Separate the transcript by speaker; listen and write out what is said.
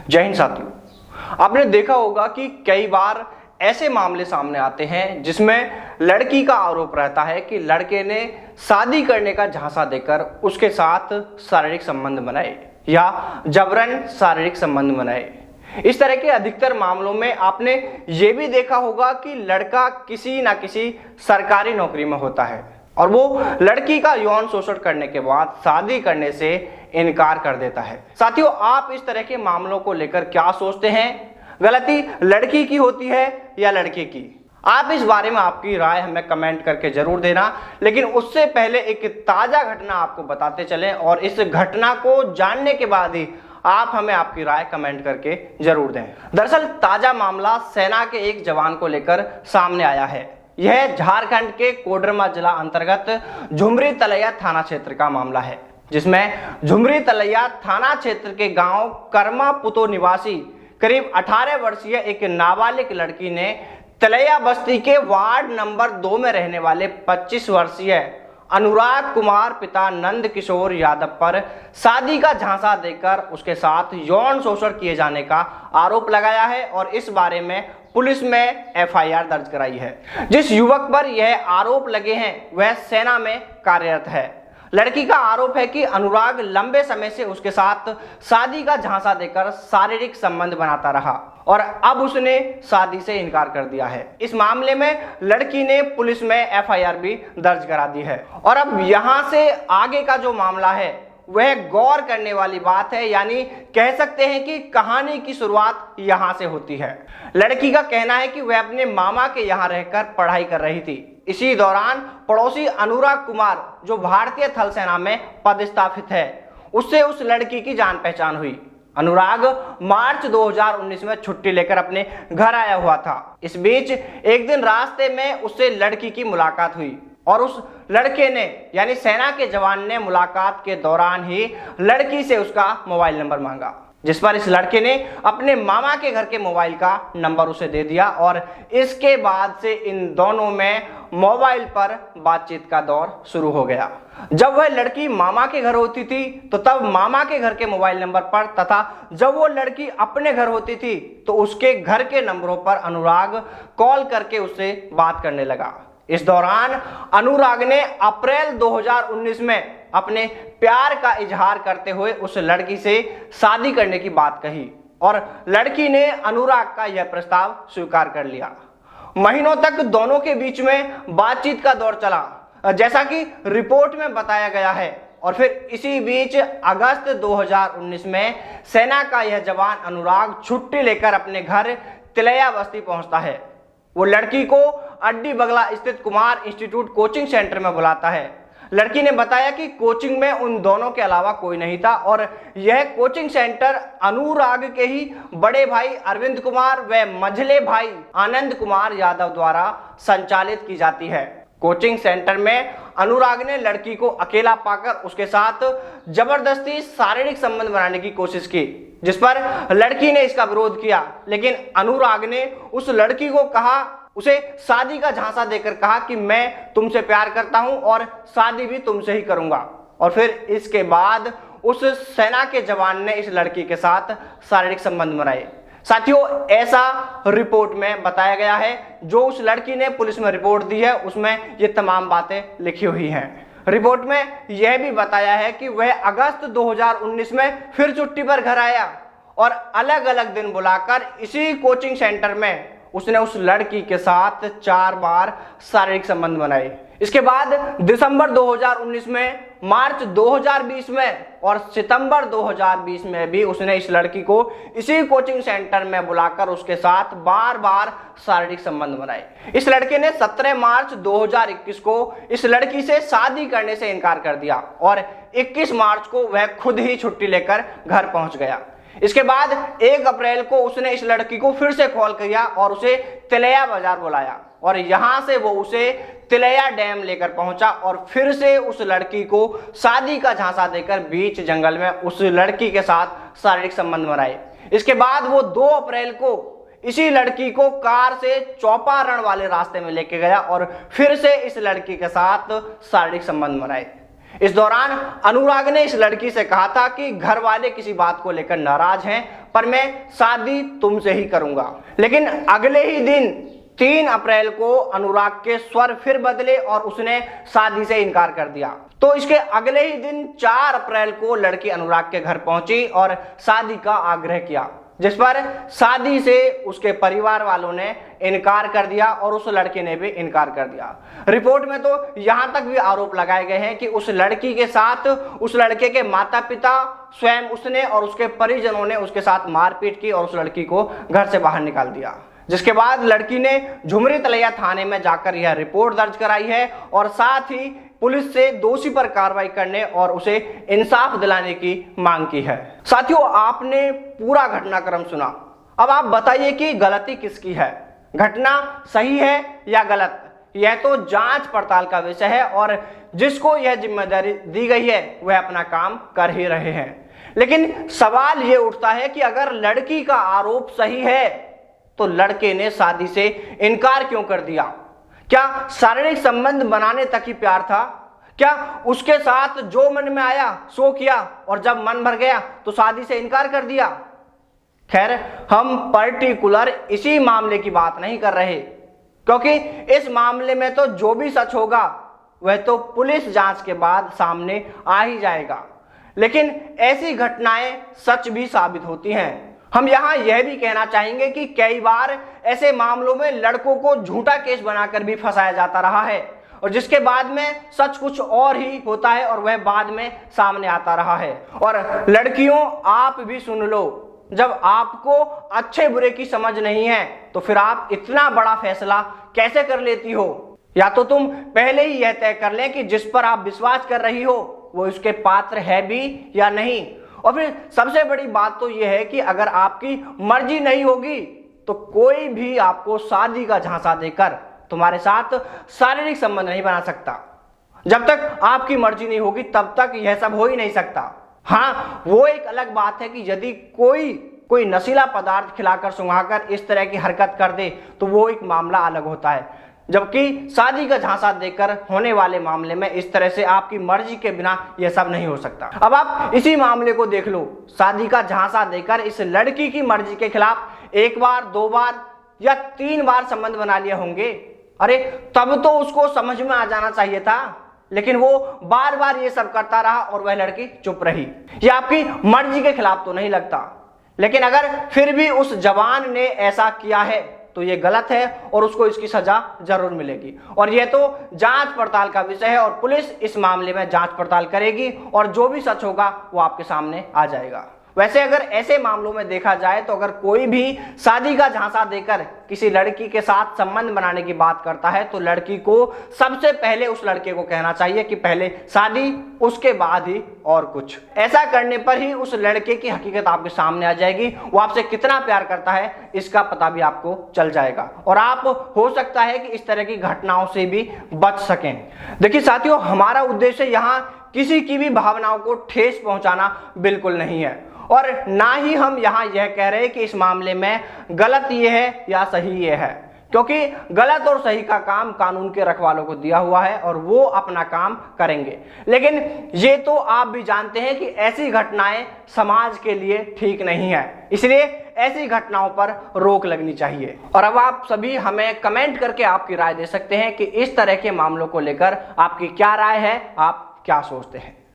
Speaker 1: जय हिंद साथियों, आपने देखा होगा कि कई बार ऐसे मामले सामने आते हैं जिसमें लड़की का आरोप रहता है कि लड़के ने शादी करने का झांसा देकर उसके साथ शारीरिक संबंध बनाए या जबरन शारीरिक संबंध बनाए। इस तरह के अधिकतर मामलों में आपने ये भी देखा होगा कि लड़का किसी न किसी सरकारी नौकरी में होता है और वो लड़की का यौन शोषण करने के बाद शादी करने से इनकार कर देता है। साथियों, आप इस तरह के मामलों को लेकर क्या सोचते हैं? गलती लड़की की होती है या लड़के की? आप इस बारे में आपकी राय हमें कमेंट करके जरूर देना, लेकिन उससे पहले एक ताजा घटना आपको बताते चलें और इस घटना को जानने के बाद ही आप हमें आपकी राय कमेंट करके जरूर दें। दरअसल ताजा मामला सेना के एक जवान को लेकर सामने आया है। यह झारखंड के कोडरमा जिला अंतर्गत झुमरी तलैया थाना क्षेत्र का मामला है, जिसमें झुमरी तलैया थाना क्षेत्र के गांव कर्मा पुतो निवासी करीब 18 वर्षीय एक नाबालिग लड़की ने तलैया बस्ती के वार्ड नंबर 2 में रहने वाले 25 वर्षीय अनुराग कुमार पिता नंद किशोर यादव पर शादी का झांसा देकर उसके साथ यौन शोषण किए जाने का आरोप लगाया है और इस बारे में पुलिस में एफआईआर दर्ज कराई है। जिस युवक पर यह आरोप लगे हैं वह सेना में कार्यरत है। लड़की का आरोप है कि अनुराग लंबे समय से उसके साथ शादी का झांसा देकर शारीरिक संबंध बनाता रहा और अब उसने शादी से इनकार कर दिया है। इस मामले में लड़की ने पुलिस में एफआईआर भी दर्ज करा दी है और अब यहां से आगे का जो मामला है वह गौर करने वाली बात है, यानी कह सकते हैं कि कहानी की शुरुआत यहां से होती है। लड़की का कहना है कि वह अपने मामा के यहां रहकर पढ़ाई कर रही थी। इसी दौरान पड़ोसी अनुराग कुमार, जो भारतीय थल सेना में पदस्थापित है, उससे उस लड़की की जान पहचान हुई। अनुराग मार्च 2019 में छुट्टी लेकर अपने घर आया हुआ था। इस बीच एक दिन रास्ते में उससे लड़की की मुलाकात हुई और उस लड़के ने यानी सेना के जवान ने मुलाकात के दौरान ही लड़की से उसका मोबाइल नंबर मांगा, जिस पर इस लड़के ने अपने मामा के घर के मोबाइल का नंबर उसे दे दिया और इसके बाद से इन दोनों में मोबाइल पर बातचीत का दौर शुरू हो गया। जब वह लड़की मामा के घर होती थी तो तब मामा के घर के मोबाइल नंबर पर तथा जब वो लड़की अपने घर होती थी तो उसके घर के नंबरों पर अनुराग कॉल करके उससे बात करने लगा। इस दौरान अनुराग ने अप्रैल 2019 में अपने प्यार का इजहार करते हुए उस लड़की से शादी करने की बात कही और लड़की ने अनुराग का यह प्रस्ताव स्वीकार कर लिया। महीनों तक दोनों के बीच में बातचीत का दौर चला, जैसा कि रिपोर्ट में बताया गया है। और फिर इसी बीच अगस्त 2019 में सेना का यह जवान अनुराग छुट्टी लेकर अपने घर तलैया बस्ती पहुंचता है। वो लड़की को अड्डी बगला स्थित कुमार इंस्टीट्यूट कोचिंग सेंटर में बुलाता है। लड़की ने बताया कि कोचिंग में उन दोनों के अलावा कोई नहीं था और यह कोचिंग सेंटर अनुराग के ही बड़े भाई अरविंद कुमार व मझले भाई आनंद कुमार यादव द्वारा संचालित की जाती है। कोचिंग सेंटर में अनुराग ने लड़की को अकेला पाकर उसके साथ जबरदस्ती शारीरिक संबंध बनाने की कोशिश की, जिस पर लड़की ने इसका विरोध किया, लेकिन अनुराग ने उस लड़की को कहा, उसे शादी का झांसा देकर कहा कि मैं तुमसे प्यार करता हूं और शादी भी तुमसे ही करूंगा। और फिर इसके बाद उस सेना के जवान ने इस लड़की के साथ शारीरिक संबंध बनाए। साथियों, ऐसा रिपोर्ट में बताया गया है। जो उस लड़की ने पुलिस में रिपोर्ट दी है उसमें ये तमाम बातें लिखी हुई हैं। रिपोर्ट में यह भी बताया है कि वह अगस्त 2019 में फिर छुट्टी पर घर आया और अलग अलग दिन बुलाकर इसी कोचिंग सेंटर में उसने उस लड़की के साथ 4 बार शारीरिक संबंध बनाए। इसके बाद दिसंबर 2019 में, मार्च 2020 में और सितंबर 2020 में भी उसने इस लड़की को इसी कोचिंग सेंटर में बुलाकर उसके साथ बार बार शारीरिक संबंध बनाए। इस लड़के ने 17 मार्च 2021 को इस लड़की से शादी करने से इनकार कर दिया और 21 मार्च को वह खुद ही छुट्टी लेकर घर पहुंच गया। इसके बाद 1 अप्रैल को उसने इस लड़की को फिर से कॉल किया और उसे तलैया बाजार बुलाया और यहां से वो उसे तलैया डैम लेकर पहुंचा और फिर से उस लड़की को शादी का झांसा देकर बीच जंगल में उस लड़की के साथ शारीरिक संबंध बनाए। इसके बाद वो 2 अप्रैल को इसी लड़की को कार से चौपारण वाले रास्ते में लेके गया और फिर से इस लड़की के साथ शारीरिक संबंध बनाए। इस दौरान अनुराग ने इस लड़की से कहा था कि घर वाले किसी बात को लेकर नाराज हैं, पर मैं शादी तुमसे ही करूंगा। लेकिन अगले ही दिन 3 अप्रैल को अनुराग के स्वर फिर बदले और उसने शादी से इनकार कर दिया। तो इसके अगले ही दिन 4 अप्रैल को लड़की अनुराग के घर पहुंची और शादी का आग्रह किया, जिस पर शादी से उसके परिवार वालों ने इनकार कर दिया और उस लड़के ने भी इनकार कर दिया। रिपोर्ट में तो यहां तक भी आरोप लगाए गए हैं कि उस लड़की के साथ उस लड़के के माता पिता, स्वयं उसने और उसके परिजनों ने उसके साथ मारपीट की और उस लड़की को घर से बाहर निकाल दिया, जिसके बाद लड़की ने झुमरी तलैया थाने में जाकर यह रिपोर्ट दर्ज कराई है और साथ ही पुलिस से दोषी पर कार्रवाई करने और उसे इंसाफ दिलाने की मांग की है। साथियों, आपने पूरा घटनाक्रम सुना। अब आप बताइए कि गलती किसकी है, घटना सही है या गलत? यह तो जांच पड़ताल का विषय है और जिसको यह जिम्मेदारी दी गई है वह अपना काम कर ही रहे हैं। लेकिन सवाल यह उठता है कि अगर लड़की का आरोप सही है तो लड़के ने शादी से इनकार क्यों कर दिया? क्या शारीरिक संबंध बनाने तक ही प्यार था? क्या उसके साथ जो मन में आया सो किया और जब मन भर गया तो शादी से इनकार कर दिया? खैर, हम पर्टिकुलर इसी मामले की बात नहीं कर रहे, क्योंकि इस मामले में तो जो भी सच होगा वह तो पुलिस जांच के बाद सामने आ ही जाएगा। लेकिन ऐसी घटनाएं सच भी साबित होती हैं। हम यहाँ यह भी कहना चाहेंगे कि कई बार ऐसे मामलों में लड़कों को झूठा केस बनाकर भी फंसाया जाता रहा है और जिसके बाद में सच कुछ और ही होता है और वह बाद में सामने आता रहा है। और लड़कियों, आप भी सुन लो, जब आपको अच्छे बुरे की समझ नहीं है तो फिर आप इतना बड़ा फैसला कैसे कर लेती हो? या तो तुम पहले ही यह तय कर लें कि जिस पर आप विश्वास कर रही हो वो उसके पात्र है भी या नहीं। और फिर सबसे बड़ी बात तो यह है कि अगर आपकी मर्जी नहीं होगी तो कोई भी आपको शादी का झांसा देकर तुम्हारे साथ शारीरिक संबंध नहीं बना सकता। जब तक आपकी मर्जी नहीं होगी तब तक यह सब हो ही नहीं सकता। हाँ, वो एक अलग बात है कि यदि कोई नशीला पदार्थ खिलाकर सुंघाकर इस तरह की हरकत कर दे तो वो एक मामला अलग होता है, जबकि शादी का झांसा देकर होने वाले मामले में इस तरह से आपकी मर्जी के बिना यह सब नहीं हो सकता। अब आप इसी मामले को देख लो, शादी का झांसा देकर इस लड़की की मर्जी के खिलाफ 1 बार, 2 बार या 3 बार संबंध बना लिए होंगे। अरे तब तो उसको समझ में आ जाना चाहिए था, लेकिन वो बार बार ये सब करता रहा और वह लड़की चुप रही। ये आपकी मर्जी के खिलाफ तो नहीं लगता, लेकिन अगर फिर भी उस जवान ने ऐसा किया है तो ये गलत है और उसको इसकी सजा जरूर मिलेगी। और यह तो जांच पड़ताल का विषय है और पुलिस इस मामले में जांच पड़ताल करेगी और जो भी सच होगा वो आपके सामने आ जाएगा। वैसे अगर ऐसे मामलों में देखा जाए तो अगर कोई भी शादी का झांसा देकर किसी लड़की के साथ संबंध बनाने की बात करता है तो लड़की को सबसे पहले उस लड़के को कहना चाहिए कि पहले शादी, उसके बाद ही और कुछ। ऐसा करने पर ही उस लड़के की हकीकत आपके सामने आ जाएगी। वो आपसे कितना प्यार करता है इसका पता भी आपको चल जाएगा और आप हो सकता है कि इस तरह की घटनाओं से भी बच सकें। देखिए साथियों, हमारा उद्देश्य यहाँ किसी की भी भावनाओं को ठेस पहुंचाना बिल्कुल नहीं है और ना ही हम यहाँ यह कह रहे हैं कि इस मामले में गलत ये है या सही ये है, क्योंकि गलत और सही का काम कानून के रखवालों को दिया हुआ है और वो अपना काम करेंगे। लेकिन ये तो आप भी जानते हैं कि ऐसी घटनाएं समाज के लिए ठीक नहीं है, इसलिए ऐसी घटनाओं पर रोक लगनी चाहिए। और अब आप सभी हमें कमेंट करके आपकी राय दे सकते हैं कि इस तरह के मामलों को लेकर आपकी क्या राय है, आप क्या सोचते हैं।